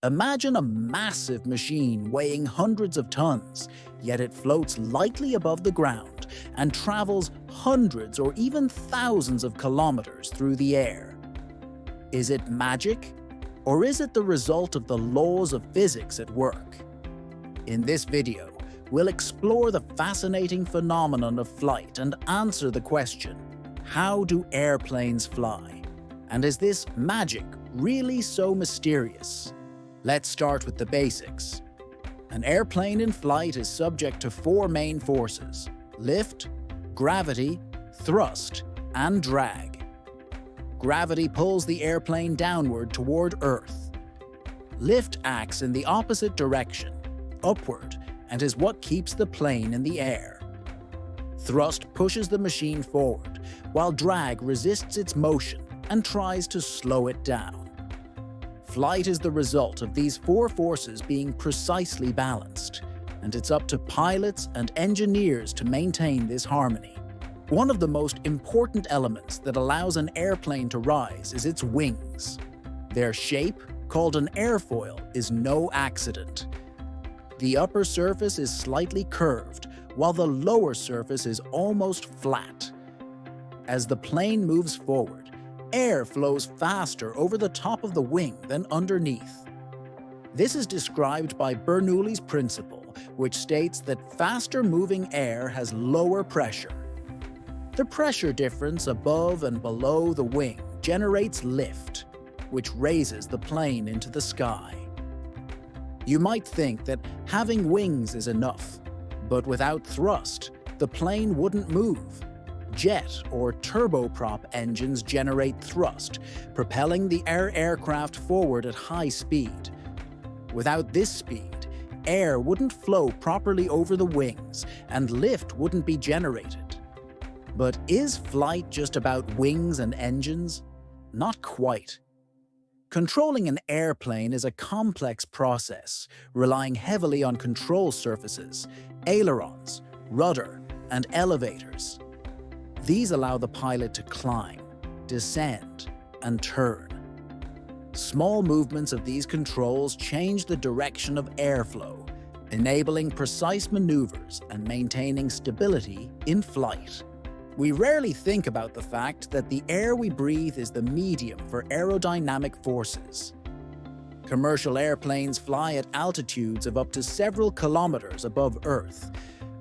Imagine a massive machine weighing hundreds of tons, yet it floats lightly above the ground and travels hundreds or even thousands of kilometers through the air. Is it magic? Or is it the result of the laws of physics at work? In this video, we'll explore the fascinating phenomenon of flight and answer the question, how do airplanes fly? And is this magic really so mysterious? Let's start with the basics. An airplane in flight is subject to four main forces: lift, gravity, thrust, and drag. Gravity pulls the airplane downward toward Earth. Lift acts in the opposite direction, upward, and is what keeps the plane in the air. Thrust pushes the machine forward, while drag resists its motion and tries to slow it down. Flight is the result of these four forces being precisely balanced, and it's up to pilots and engineers to maintain this harmony. One of the most important elements that allows an airplane to rise is its wings. Their shape, called an airfoil, is no accident. The upper surface is slightly curved, while the lower surface is almost flat. As the plane moves forward, air flows faster over the top of the wing than underneath. This is described by Bernoulli's principle, which states that faster-moving air has lower pressure. The pressure difference above and below the wing generates lift, which raises the plane into the sky. You might think that having wings is enough, but without thrust, the plane wouldn't move. Jet or turboprop engines generate thrust, propelling the aircraft forward at high speed. Without this speed, air wouldn't flow properly over the wings and lift wouldn't be generated. But is flight just about wings and engines? Not quite. Controlling an airplane is a complex process, relying heavily on control surfaces, ailerons, rudder, and elevators. These allow the pilot to climb, descend, and turn. Small movements of these controls change the direction of airflow, enabling precise maneuvers and maintaining stability in flight. We rarely think about the fact that the air we breathe is the medium for aerodynamic forces. Commercial airplanes fly at altitudes of up to several kilometers above Earth,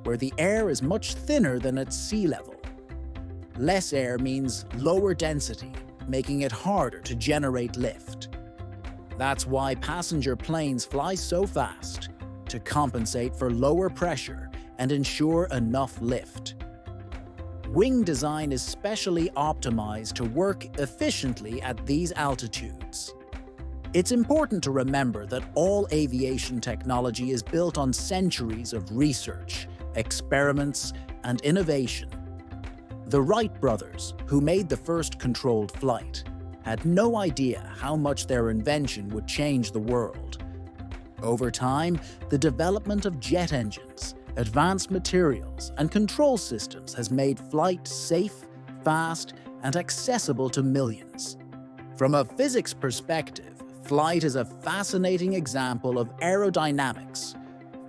where the air is much thinner than at sea level. Less air means lower density, making it harder to generate lift. That's why passenger planes fly so fast, to compensate for lower pressure and ensure enough lift. Wing design is specially optimized to work efficiently at these altitudes. It's important to remember that all aviation technology is built on centuries of research, experiments, and innovation. The Wright brothers, who made the first controlled flight, had no idea how much their invention would change the world. Over time, the development of jet engines, advanced materials, and control systems has made flight safe, fast, and accessible to millions. From a physics perspective, flight is a fascinating example of aerodynamics,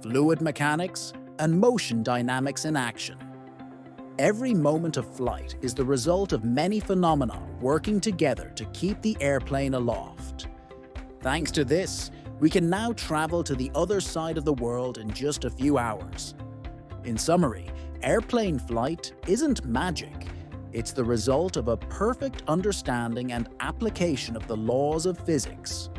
fluid mechanics, and motion dynamics in action. Every moment of flight is the result of many phenomena working together to keep the airplane aloft. Thanks to this, we can now travel to the other side of the world in just a few hours. In summary, airplane flight isn't magic. It's the result of a perfect understanding and application of the laws of physics.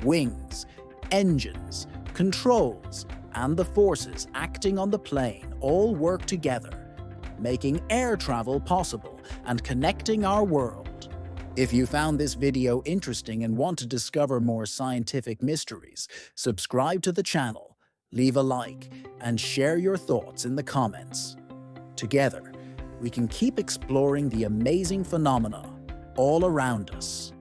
Wings, engines, controls, and the forces acting on the plane all work together, making air travel possible and connecting our world. If you found this video interesting and want to discover more scientific mysteries, subscribe to the channel, leave a like, and share your thoughts in the comments. Together, we can keep exploring the amazing phenomena all around us.